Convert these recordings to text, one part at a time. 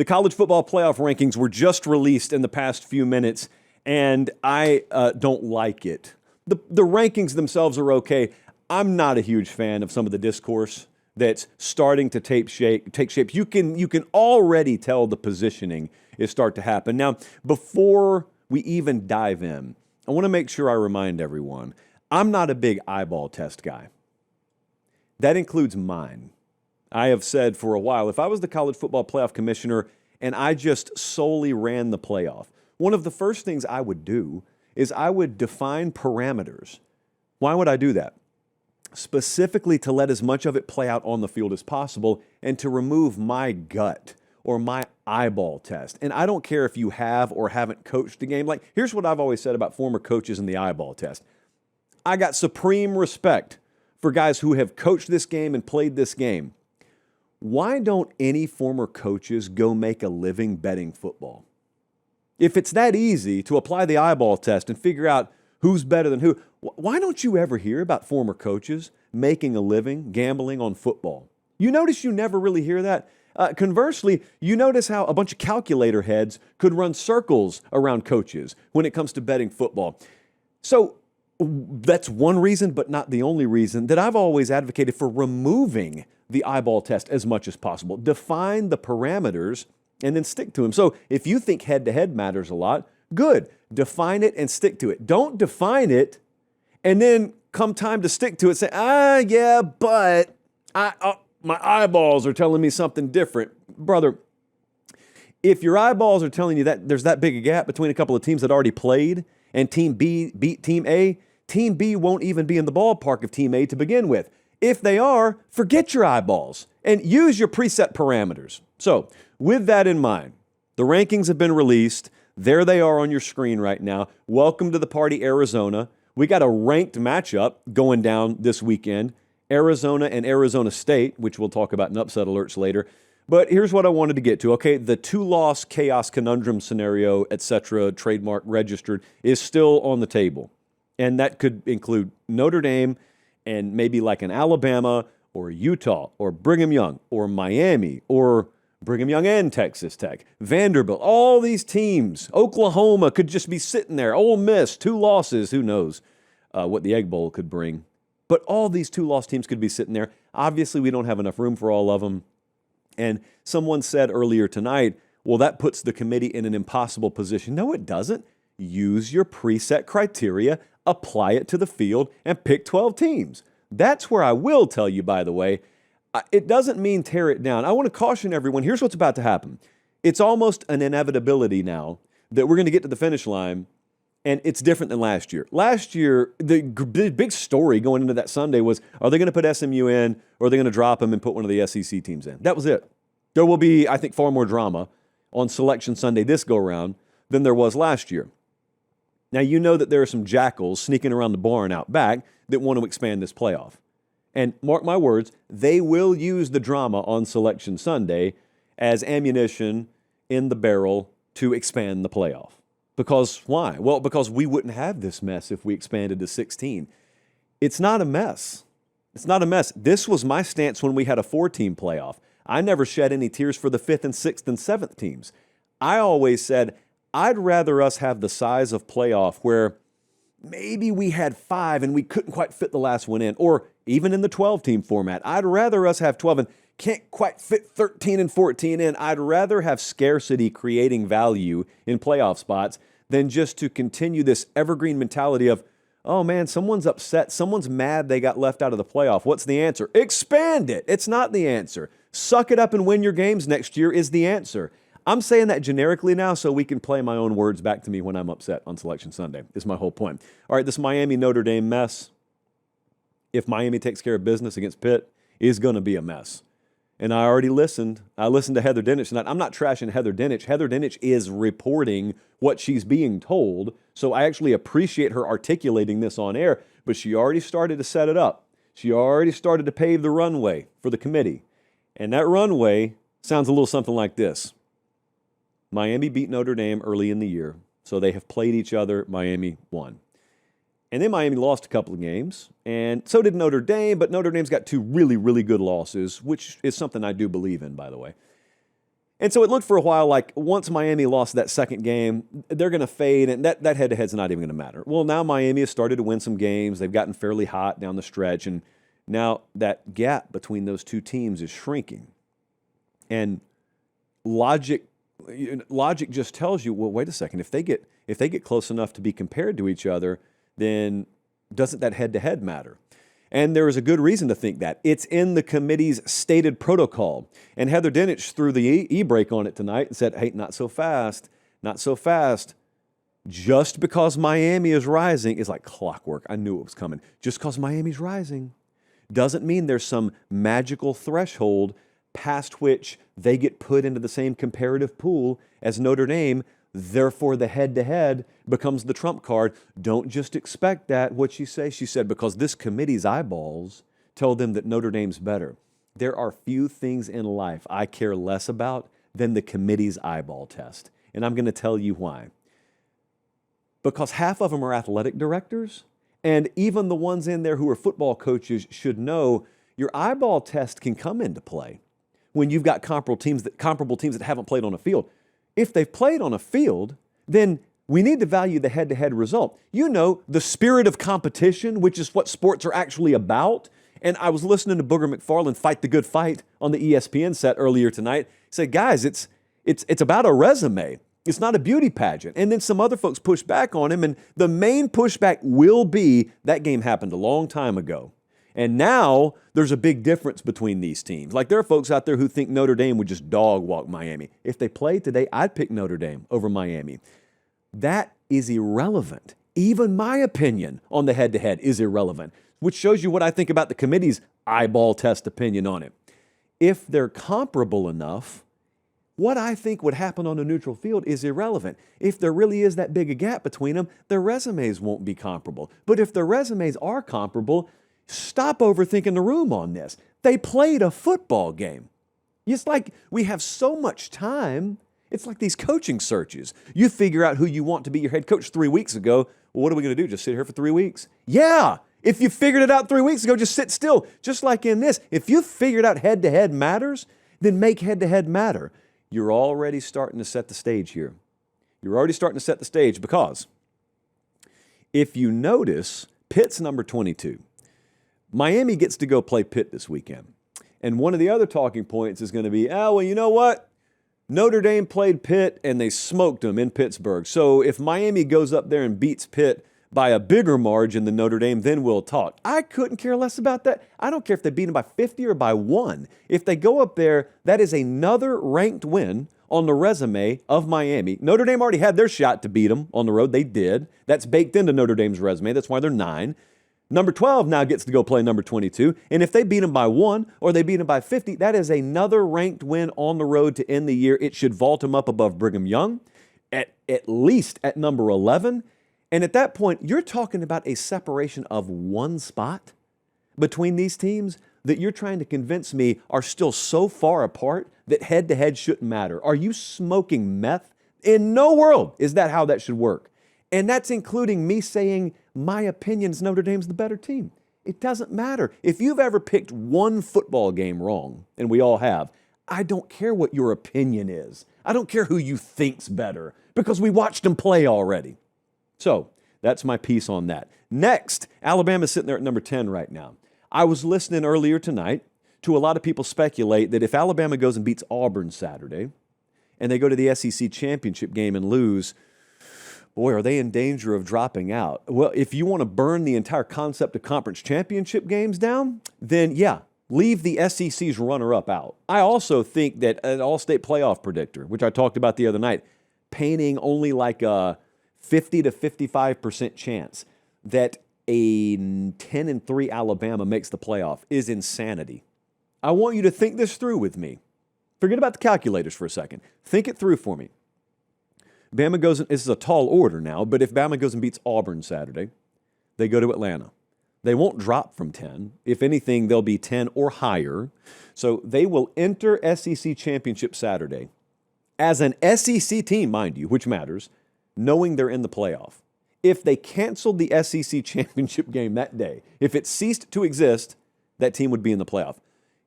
The college football playoff rankings were just released in the past few minutes, and I don't like it. The rankings themselves are okay. I'm not a huge fan of some of the discourse that's starting to take shape. You can already tell the positioning is start to happen. Now, before we even dive in, I want to make sure I remind everyone, I'm not a big eyeball test guy. That includes mine. I have said for a while, if I was the college football playoff commissioner and I just solely ran the playoff, one of the first things I would do is I would define parameters. Why would I do that? Specifically to let as much of it play out on the field as possible and to remove my gut or my eyeball test. And I don't care if you have or haven't coached the game. Like, here's what I've always said about former coaches and the eyeball test. I got supreme respect for guys who have coached this game and played this game. Why don't any former coaches go make a living betting football? If it's that easy to apply the eyeball test and figure out who's better than who, why don't you ever hear about former coaches making a living gambling on football? You notice you never really hear that? Conversely, you notice how a bunch of calculator heads could run circles around coaches when it comes to betting football. So that's one reason, but not the only reason, that I've always advocated for removing the eyeball test as much as possible. Define the parameters and then stick to them. So if you think head-to-head matters a lot, good. Define it and stick to it. Don't define it and then come time to stick to it, say, yeah, but my eyeballs are telling me something different. Brother, if your eyeballs are telling you that there's that big a gap between a couple of teams that already played and Team B beat Team A, Team B won't even be in the ballpark of Team A to begin with. If they are, forget your eyeballs and use your preset parameters. So with that in mind, the rankings have been released. There they are on your screen right now. Welcome to the party, Arizona. We got a ranked matchup going down this weekend. Arizona and Arizona State, which we'll talk about in upset alerts later. But here's what I wanted to get to. Okay, the two-loss chaos conundrum scenario, etc., trademark registered, is still on the table. And that could include Notre Dame and maybe like an Alabama or Utah or Brigham Young or Miami or Brigham Young and Texas Tech, Vanderbilt, all these teams. Oklahoma could just be sitting there. Ole Miss, 2 losses. Who knows what the Egg Bowl could bring. But all these 2-loss teams could be sitting there. Obviously, we don't have enough room for all of them. And someone said earlier tonight, well, that puts the committee in an impossible position. No, it doesn't. Use your preset criteria, apply it to the field, and pick 12 teams. That's where I will tell you, by the way, it doesn't mean tear it down. I want to caution everyone, here's what's about to happen. It's almost an inevitability now that we're going to get to the finish line, and it's different than last year. Last year, the big story going into that Sunday was, are they going to put SMU in, or are they going to drop them and put one of the SEC teams in? That was it. There will be, I think, far more drama on Selection Sunday this go-around than there was last year. Now, you know that there are some jackals sneaking around the barn out back that want to expand this playoff. And mark my words, they will use the drama on Selection Sunday as ammunition in the barrel to expand the playoff. Because why? Well, because we wouldn't have this mess if we expanded to 16. It's not a mess. It's not a mess. This was my stance when we had a 4-team playoff. I never shed any tears for the 5th and 6th and 7th teams. I always said, I'd rather us have the size of playoff where maybe we had 5 and we couldn't quite fit the last one in, or even in the 12-team format. I'd rather us have 12 and can't quite fit 13 and 14 in. I'd rather have scarcity creating value in playoff spots than just to continue this evergreen mentality of, oh man, someone's upset, someone's mad they got left out of the playoff. What's the answer? Expand it. It's not the answer. Suck it up and win your games next year is the answer. I'm saying that generically now so we can play my own words back to me when I'm upset on Selection Sunday, is my whole point. All right, this Miami-Notre Dame mess, if Miami takes care of business against Pitt, is going to be a mess. And I already listened. I listened to Heather Dinich tonight. I'm not trashing Heather Dinich. Heather Dinich is reporting what she's being told, so I actually appreciate her articulating this on air, but she already started to set it up. She already started to pave the runway for the committee. And that runway sounds a little something like this. Miami beat Notre Dame early in the year, so they have played each other. Miami won. And then Miami lost a couple of games, and so did Notre Dame, but Notre Dame's got 2 really, really good losses, which is something I do believe in, by the way. And so it looked for a while like once Miami lost that second game, they're going to fade, and that head-to-head's not even going to matter. Well, now Miami has started to win some games. They've gotten fairly hot down the stretch, and now that gap between those two teams is shrinking. And logic just tells you, well, wait a second, if they get close enough to be compared to each other, then doesn't that head-to-head matter? And there is a good reason to think that. It's in the committee's stated protocol. And Heather Dinich threw the e-brake on it tonight and said, hey, not so fast, not so fast. Just because Miami is rising is like clockwork. I knew it was coming. Just because Miami's rising doesn't mean there's some magical threshold past which they get put into the same comparative pool as Notre Dame. Therefore, the head-to-head becomes the trump card. Don't just expect that. What'd she say? She said, because this committee's eyeballs tell them that Notre Dame's better. There are few things in life I care less about than the committee's eyeball test. And I'm going to tell you why. Because half of them are athletic directors, and even the ones in there who are football coaches should know your eyeball test can come into play when you've got comparable teams that haven't played on a field. If they've played on a field, then we need to value the head-to-head result. You know, the spirit of competition, which is what sports are actually about. And I was listening to Booger McFarland fight the good fight on the ESPN set earlier tonight. He said, guys, it's about a resume. It's not a beauty pageant. And then some other folks pushed back on him, and the main pushback will be that game happened a long time ago. And now there's a big difference between these teams. Like there are folks out there who think Notre Dame would just dog walk Miami. If they played today, I'd pick Notre Dame over Miami. That is irrelevant. Even my opinion on the head-to-head is irrelevant, which shows you what I think about the committee's eyeball test opinion on it. If they're comparable enough, what I think would happen on a neutral field is irrelevant. If there really is that big a gap between them, their resumes won't be comparable. But if their resumes are comparable, stop overthinking the room on this. They played a football game. It's like we have so much time. It's like these coaching searches. You figure out who you want to be your head coach 3 weeks ago. Well, what are we going to do? Just sit here for 3 weeks? Yeah. If you figured it out 3 weeks ago, just sit still. Just like in this. If you figured out head-to-head matters, then make head-to-head matter. You're already starting to set the stage here. You're already starting to set the stage because if you notice, Pitt's number 22. Miami gets to go play Pitt this weekend. And one of the other talking points is going to be, well, you know what? Notre Dame played Pitt and they smoked them in Pittsburgh. So if Miami goes up there and beats Pitt by a bigger margin than Notre Dame, then we'll talk. I couldn't care less about that. I don't care if they beat them by 50 or by 1. If they go up there, that is another ranked win on the resume of Miami. Notre Dame already had their shot to beat them on the road. They did. That's baked into Notre Dame's resume. That's why they're 9. Number 12 now gets to go play number 22. And if they beat them by 1 or they beat them by 50, that is another ranked win on the road to end the year. It should vault them up above Brigham Young, at least at number 11. And at that point, you're talking about a separation of 1 spot between these teams that you're trying to convince me are still so far apart that head-to-head shouldn't matter. Are you smoking meth? In no world is that how that should work. And that's including me saying my opinion is Notre Dame's the better team. It doesn't matter. If you've ever picked one football game wrong, and we all have, I don't care what your opinion is. I don't care who you think's better because we watched them play already. So that's my piece on that. Next, Alabama's sitting there at number 10 right now. I was listening earlier tonight to a lot of people speculate that if Alabama goes and beats Auburn Saturday and they go to the SEC championship game and lose, boy, are they in danger of dropping out. Well, if you want to burn the entire concept of conference championship games down, then yeah, leave the SEC's runner-up out. I also think that an all-state playoff predictor, which I talked about the other night, painting only like a 50 to 55% chance that a 10-3 Alabama makes the playoff is insanity. I want you to think this through with me. Forget about the calculators for a second. Think it through for me. Bama goes, this is a tall order now, but if Bama goes and beats Auburn Saturday, they go to Atlanta. They won't drop from 10. If anything, they'll be 10 or higher. So they will enter SEC championship Saturday as an SEC team, mind you, which matters, knowing they're in the playoff. If they canceled the SEC championship game that day, if it ceased to exist, that team would be in the playoff.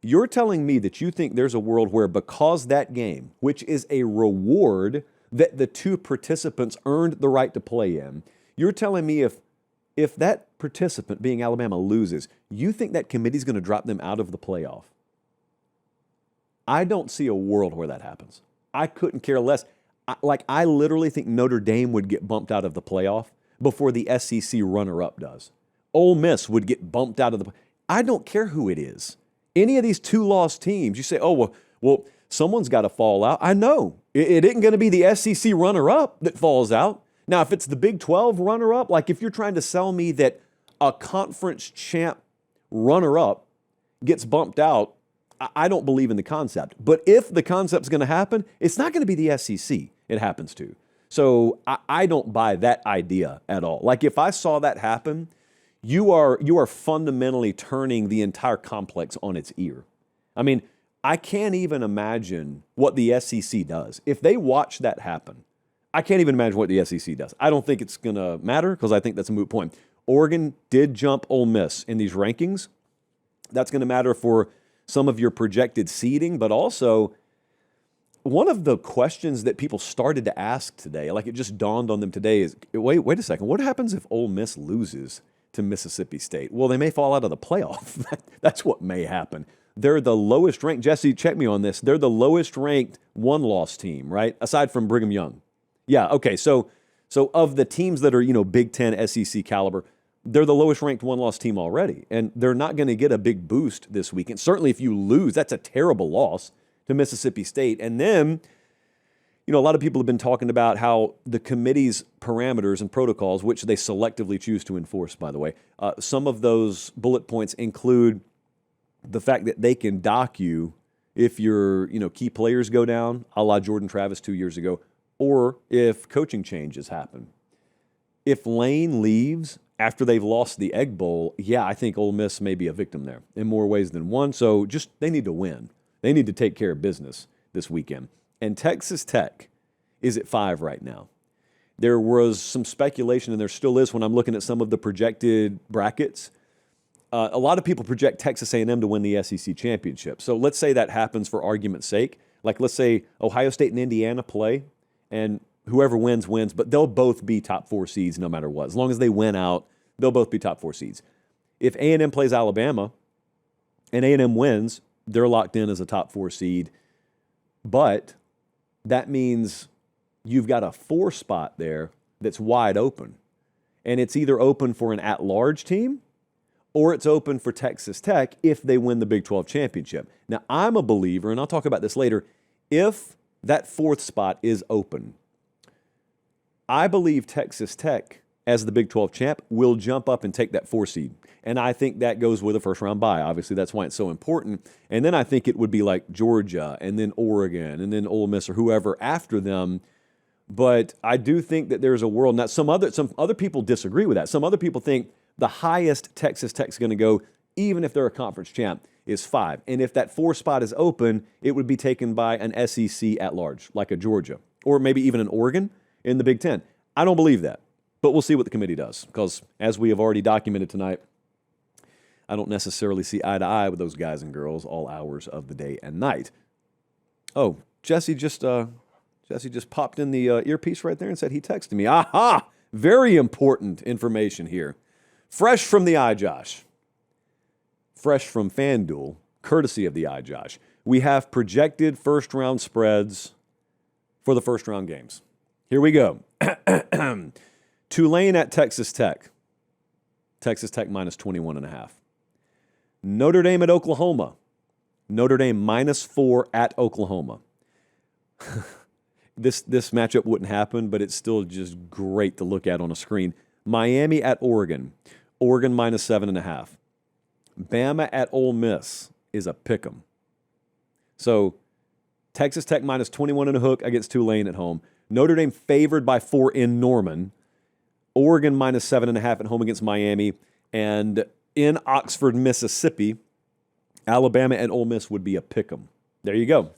You're telling me that you think there's a world where, because that game, which is a reward that the two participants earned the right to play in, you're telling me if that participant, being Alabama, loses, you think that committee's going to drop them out of the playoff? I don't see a world where that happens. I couldn't care less. I literally think Notre Dame would get bumped out of the playoff before the SEC runner-up does. Ole Miss would get bumped out of the. I don't care who it is. Any of these two-loss teams, you say, oh, well, someone's got to fall out. I know. It isn't going to be the SEC runner-up that falls out. Now, if it's the Big 12 runner-up, like if you're trying to sell me that a conference champ runner-up gets bumped out, I don't believe in the concept. But if the concept's going to happen, it's not going to be the SEC it happens to. So I don't buy that idea at all. Like if I saw that happen, you are fundamentally turning the entire complex on its ear. I mean, I can't even imagine what the SEC does. If they watch that happen, I can't even imagine what the SEC does. I don't think it's going to matter because I think that's a moot point. Oregon did jump Ole Miss in these rankings. That's going to matter for some of your projected seeding, but also one of the questions that people started to ask today, like it just dawned on them today, is, wait a second, what happens if Ole Miss loses to Mississippi State? Well, they may fall out of the playoff. That's what may happen. They're the lowest ranked, Jesse, check me on this, they're the lowest ranked one-loss team, right? Aside from Brigham Young. Yeah, okay, so of the teams that are, Big Ten, SEC caliber, they're the lowest ranked one-loss team already, and they're not going to get a big boost this weekend. Certainly if you lose, that's a terrible loss to Mississippi State. And then, a lot of people have been talking about how the committee's parameters and protocols, which they selectively choose to enforce, by the way, some of those bullet points include the fact that they can dock you if your key players go down, a la Jordan Travis 2 years ago, or if coaching changes happen. If Lane leaves after they've lost the Egg Bowl, I think Ole Miss may be a victim there in more ways than one. So they need to win. They need to take care of business this weekend. And Texas Tech is at 5 right now. There was some speculation, and there still is when I'm looking at some of the projected brackets. A lot of people project Texas A&M to win the SEC championship. So let's say that happens for argument's sake. Like let's say Ohio State and Indiana play, and whoever wins, but they'll both be top 4 seeds no matter what. As long as they win out, they'll both be top 4 seeds. If A&M plays Alabama and A&M wins, they're locked in as a top 4 seed. But that means you've got a 4 spot there that's wide open. And it's either open for an at-large team or it's open for Texas Tech if they win the Big 12 championship. Now, I'm a believer, and I'll talk about this later, if that 4th spot is open, I believe Texas Tech, as the Big 12 champ, will jump up and take that 4 seed. And I think that goes with a first-round bye. Obviously, that's why it's so important. And then I think it would be like Georgia and then Oregon and then Ole Miss or whoever after them. But I do think that there's a world. Now, some other people disagree with that. Some other people think the highest Texas Tech's going to go, even if they're a conference champ, is 5. And if that 4 spot is open, it would be taken by an SEC at large, like a Georgia, or maybe even an Oregon in the Big Ten. I don't believe that, but we'll see what the committee does, because as we have already documented tonight, I don't necessarily see eye to eye with those guys and girls all hours of the day and night. Oh, Jesse just popped in the earpiece right there and said he texted me. Aha! Very important information here. Fresh from the iJosh. Fresh from FanDuel, courtesy of the iJosh. We have projected first-round spreads for the first-round games. Here we go. Tulane at Texas Tech. Texas Tech minus 21.5. Notre Dame at Oklahoma. Notre Dame minus 4 at Oklahoma. This matchup wouldn't happen, but it's still just great to look at on a screen. Miami at Oregon. Oregon minus 7.5. Bama at Ole Miss is a pick'em. So Texas Tech minus 21 and a hook against Tulane at home. Notre Dame favored by 4 in Norman. Oregon minus 7.5 at home against Miami. And in Oxford, Mississippi, Alabama and Ole Miss would be a pick'em. There you go.